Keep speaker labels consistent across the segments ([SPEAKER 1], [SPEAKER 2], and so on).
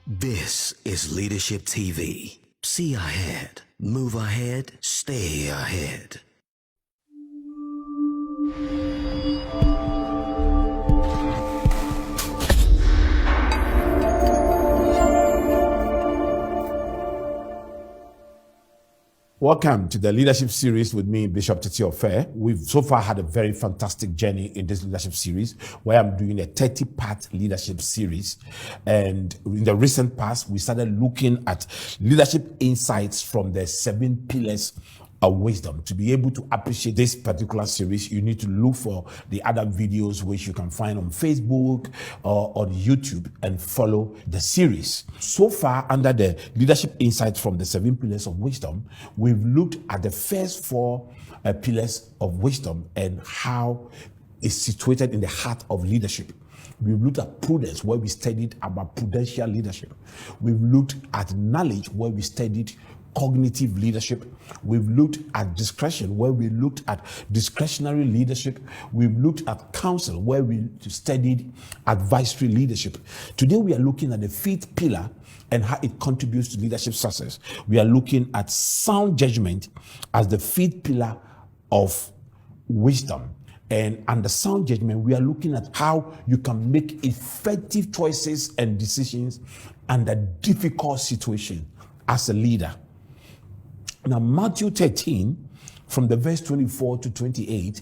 [SPEAKER 1] This is Leadership TV. See ahead, move ahead, stay ahead.
[SPEAKER 2] Welcome to the leadership series with me, Bishop Titi Ofe. We've so far had a very fantastic journey in this leadership series where I'm doing a 30-part leadership series. And in the recent past, we started looking at leadership insights from the 7 pillars of wisdom. To be able to appreciate this particular series, you need to look for the other videos which you can find on Facebook or on YouTube and follow the series. So far, under the leadership insights from the 7 pillars of wisdom, we've looked at the first 4 pillars of wisdom and how it's situated in the heart of leadership. We've looked at prudence, where we studied about prudential leadership. We've looked at knowledge, where we studied cognitive leadership. We've looked at discretion, where we looked at discretionary leadership. We've looked at counsel, where we studied advisory leadership. Today we are looking at the 5th pillar and how it contributes to leadership success. We are looking at sound judgment as the 5th pillar of wisdom. And under sound judgment, we are looking at how you can make effective choices and decisions under difficult situations as a leader. Now, Matthew 13, from the verse 24 to 28,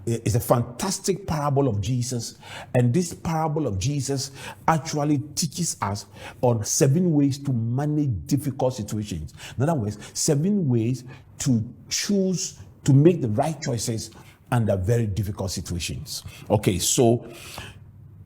[SPEAKER 2] is a fantastic parable of Jesus. And this parable of Jesus actually teaches us on 7 ways to manage difficult situations. In other words, 7 ways to choose to make the right choices under very difficult situations. Okay, so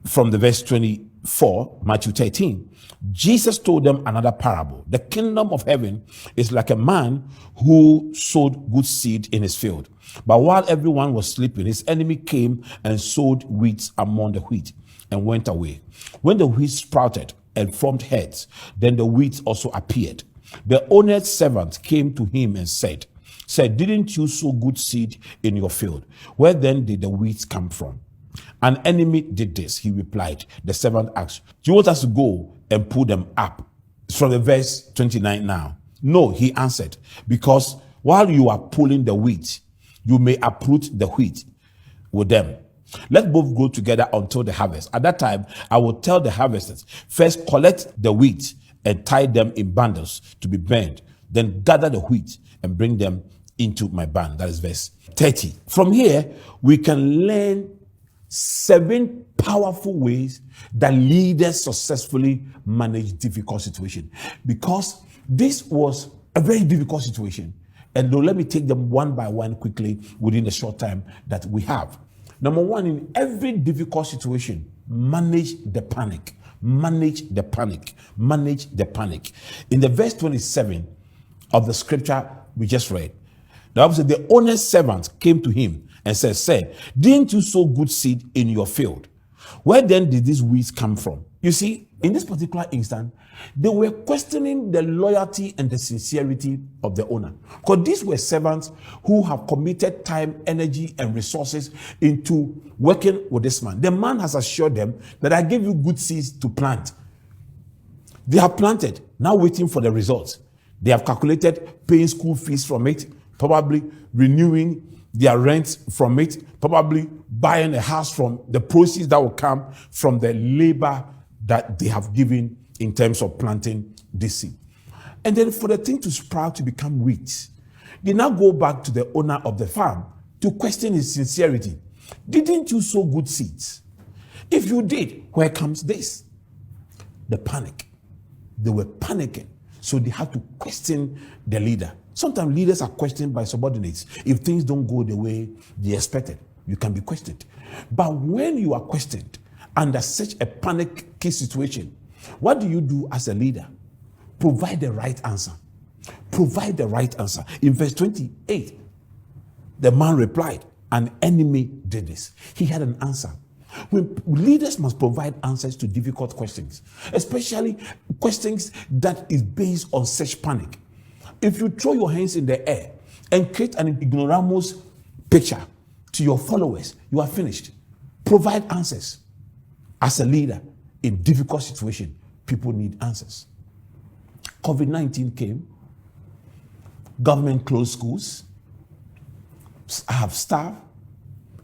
[SPEAKER 2] from the verse 24, Matthew 13, Jesus told them another parable. The kingdom of heaven is like a man who sowed good seed in his field. But while everyone was sleeping, his enemy came and sowed weeds among the wheat and went away. When the wheat sprouted and formed heads, then the weeds also appeared. The owner's servant came to him and said, didn't you sow good seed in your field? Where then did the weeds come from? An enemy did this, he replied. The servant asked, do you want us to go and pull them up? It's from the verse 29 now. No, he answered, because while you are pulling the wheat, you may uproot the wheat with them. Let both grow together until the harvest. At that time, I will tell the harvesters, first collect the wheat and tie them in bundles to be burned. Then gather the wheat and bring them into my barn. That is verse 30. From here, we can learn 7 powerful ways that leaders successfully manage difficult situations. Because this was a very difficult situation. And let me take them one by one quickly within the short time that we have. Number 1, in every difficult situation, manage the panic. Manage the panic. Manage the panic. In the verse 27 of the scripture we just read, the Bible said the owner's servant came to him and said, didn't you sow good seed in your field? Where then did these weeds come from? You see, in this particular instance, they were questioning the loyalty and the sincerity of the owner. Because these were servants who have committed time, energy, and resources into working with this man. The man has assured them that I gave you good seeds to plant. They have planted, now waiting for the results. They have calculated paying school fees from it, probably renewing their rent from it, probably buying a house from the proceeds that will come from the labor that they have given in terms of planting this seed. And then for the thing to sprout to become wheat, they now go back to the owner of the farm to question his sincerity. Didn't you sow good seeds? If you did, where comes this? The panic. They were panicking. So they had to question the leader. Sometimes leaders are questioned by subordinates. If things don't go the way they expected, you can be questioned. But when you are questioned under such a panicky situation, what do you do as a leader? Provide the right answer. Provide the right answer. In verse 28, the man replied, an enemy did this. He had an answer. When leaders must provide answers to difficult questions, especially questions that is based on such panic. If you throw your hands in the air and create an ignoramus picture to your followers, you are finished. Provide answers as a leader in difficult situations. People need answers. COVID-19 came. Government closed schools. I have staff.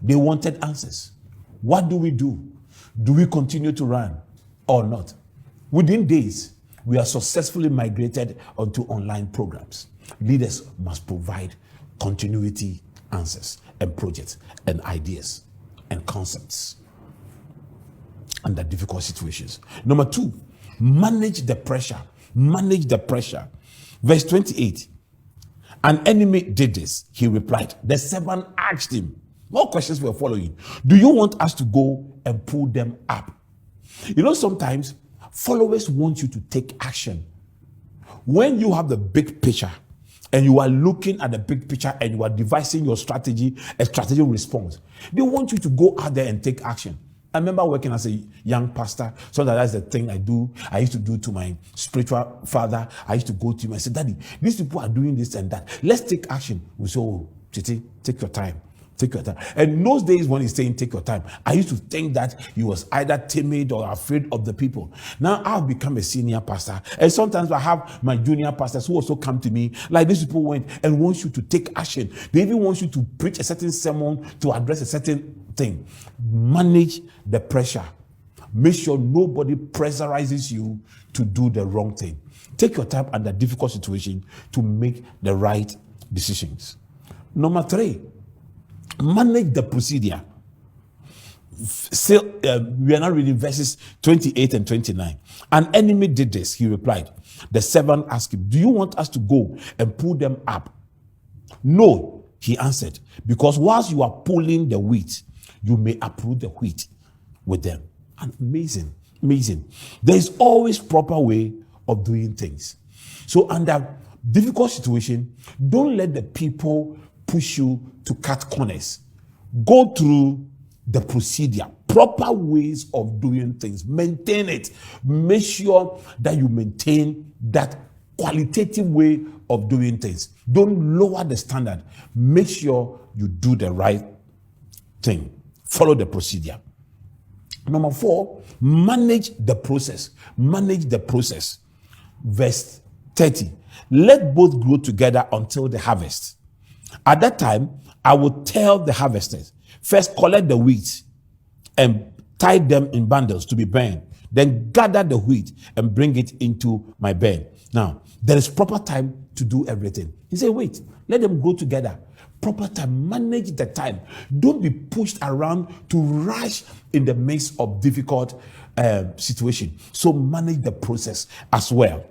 [SPEAKER 2] They wanted answers. What do we do? Do we continue to run or not? Within days, we are successfully migrated onto online programs. Leaders must provide continuity answers and projects and ideas and concepts under difficult situations. Number 2, manage the pressure. Manage the pressure. Verse 28. An enemy did this. He replied. The servant asked him. More questions were following. Do you want us to go and pull them up? You know, sometimes followers want you to take action. When you have the big picture and you are looking at the big picture and you are devising your strategy, a strategic response, they want you to go out there and take action. I remember working as a young pastor. So that's the thing I used to do to my spiritual father. I used to go to him and say, Daddy, these people are doing this and that. Let's take action. We say, oh, Titi, take your time. Take your time. And in those days when he's saying take your time, I used to think that he was either timid or afraid of the people. Now I've become a senior pastor. And sometimes I have my junior pastors who also come to me. Like these people went and want you to take action. They even want you to preach a certain sermon to address a certain thing. Manage the pressure. Make sure nobody pressurizes you to do the wrong thing. Take your time under difficult situation to make the right decisions. Number 3, manage the procedure. Still, we are now reading verses 28 and 29. An enemy did this, he replied. The servant asked him, do you want us to go and pull them up? No, he answered, because whilst you are pulling the wheat, you may uproot the wheat with them. And amazing. There is always proper way of doing things. So under difficult situation, don't let the people push you to cut corners. Go through the procedure, proper ways of doing things. Maintain it. Make sure that you maintain that qualitative way of doing things. Don't lower the standard. Make sure you do the right thing. Follow the procedure. Number 4, manage the process. Manage the process. Verse 30. Let both grow together until the harvest. At that time, I will tell the harvesters, first collect the wheat and tie them in bundles to be burned. Then gather the wheat and bring it into my barn. Now, there is proper time to do everything. He said, wait, let them grow together. Proper time, manage the time. Don't be pushed around to rush in the midst of difficult situation. So manage the process as well.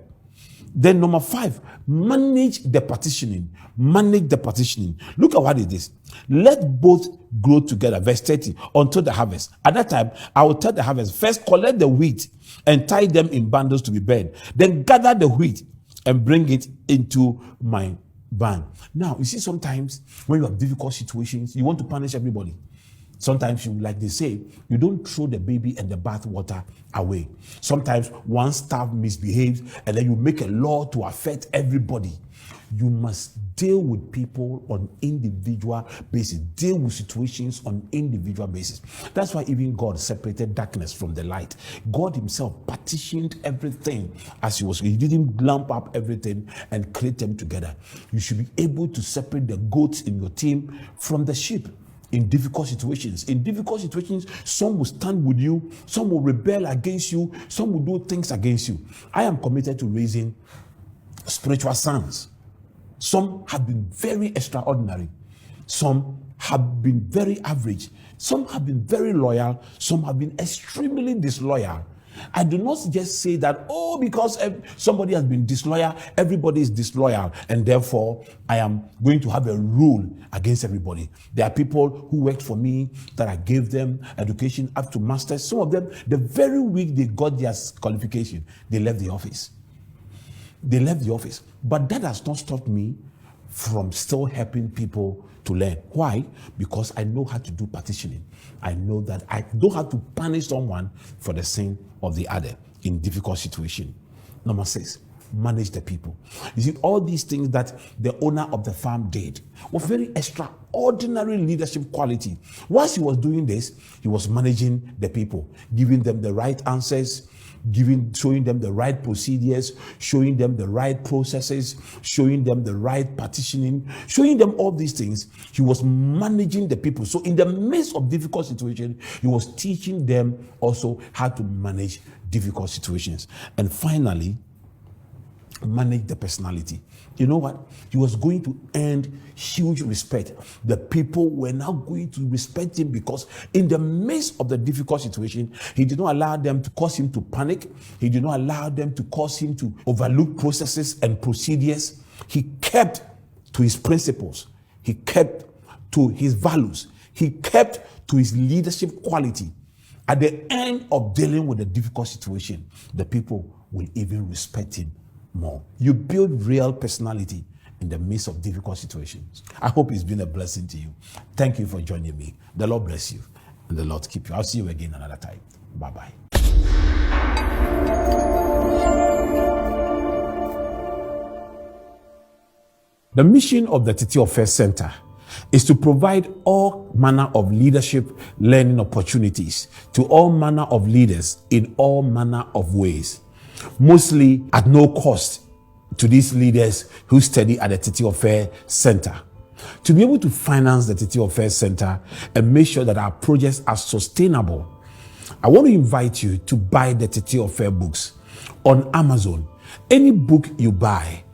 [SPEAKER 2] Then number 5, manage the partitioning. Manage the partitioning. Look at what it is. Let both grow together. Verse 30, until the harvest. At that time, I will tell the harvest, first collect the wheat and tie them in bundles to be burned. Then gather the wheat and bring it into my barn. Now, you see, sometimes when you have difficult situations, you want to punish everybody. Sometimes, like they say, you don't throw the baby and the bath water away. Sometimes one staff misbehaves and then you make a law to affect everybody. You must deal with people on individual basis. Deal with situations on individual basis. That's why even God separated darkness from the light. God himself partitioned everything as he was. He didn't lump up everything and create them together. You should be able to separate the goats in your team from the sheep. In difficult situations. In difficult situations, some will stand with you, some will rebel against you, some will do things against you. I am committed to raising spiritual sons. Some have been very extraordinary. Some have been very average. Some have been very loyal. Some have been extremely disloyal. I do not just say that, because somebody has been disloyal, everybody is disloyal, and therefore I am going to have a rule against everybody. There are people who worked for me that I gave them education up to masters. Some of them, the very week they got their qualification, they left the office. But that has not stopped me from still helping people to learn. Why? Because I know how to do partitioning. I know that I don't have to punish someone for the sin of the other in difficult situation. Number 6, manage the people. You see, all these things that the owner of the farm did were very extraordinary leadership quality. Whilst he was doing this, he was managing the people, giving them the right answers, showing them the right procedures, showing them the right processes, showing them the right partitioning, showing them all these things. He was managing the people. So in the midst of difficult situations, he was teaching them also how to manage difficult situations. And finally, manage the personality. You know what? He was going to earn huge respect. The people were now going to respect him because in the midst of the difficult situation, he did not allow them to cause him to panic. He did not allow them to cause him to overlook processes and procedures. He kept to his principles. He kept to his values. He kept to his leadership quality. At the end of dealing with a difficult situation, the people will even respect him more. You build real personality in the midst of difficult situations. I hope it's been a blessing to you. Thank you for joining me. The Lord bless you and the Lord keep you. I'll see you again another time. Bye-bye. The mission of the Titi Affairs Center is to provide all manner of leadership learning opportunities to all manner of leaders in all manner of ways, mostly at no cost to these leaders who study at the Titi Affairs Center. To be able to finance the Titi Affairs Center and make sure that our projects are sustainable, I want to invite you to buy the Titi Affairs books on Amazon. Any book you buy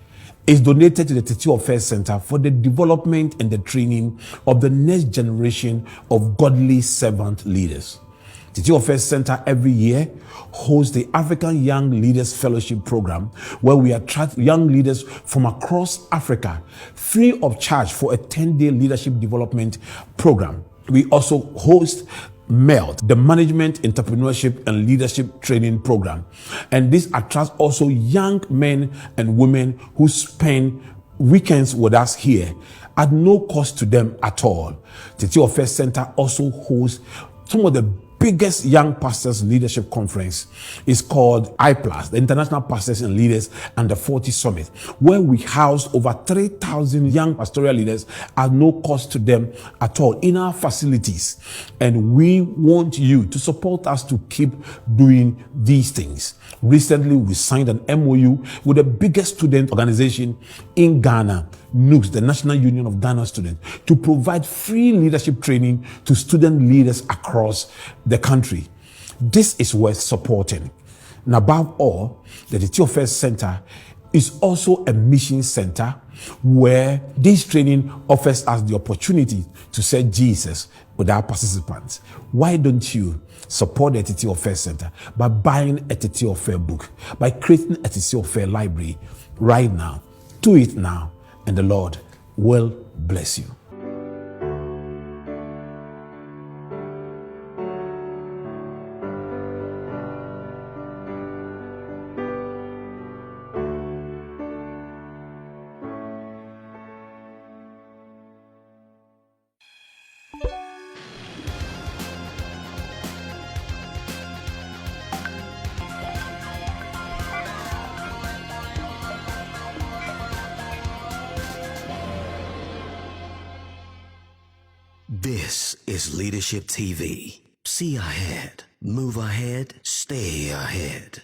[SPEAKER 2] is donated to the Titi Affairs Center for the development and the training of the next generation of godly servant leaders. Titi Affairs Center every year hosts the African Young Leaders Fellowship Program, where we attract young leaders from across Africa free of charge for a 10-day leadership development program. We also host MELT, the Management, Entrepreneurship and Leadership Training Program. And this attracts also young men and women who spend weekends with us here at no cost to them at all. Titi Affairs Center also hosts some of the biggest young pastors leadership conference. Is called IPLAS, the International Pastors and Leaders Under 40 Summit, where we house over 3,000 young pastoral leaders at no cost to them at all in our facilities. And we want you to support us to keep doing these things. Recently, we signed an MOU with the biggest student organization in Ghana, NUGS, the National Union of Ghana Students, to provide free leadership training to student leaders across the country. This is worth supporting. And above all, the Titi Affairs Center is also a mission center where this training offers us the opportunity to serve Jesus with our participants. Why don't you support the Titi Affairs Center by buying a Titi Affairs book, by creating a Titi Affairs library right now? Do it now, and the Lord will bless you.
[SPEAKER 1] This is Leadership TV. See ahead, move ahead, stay ahead.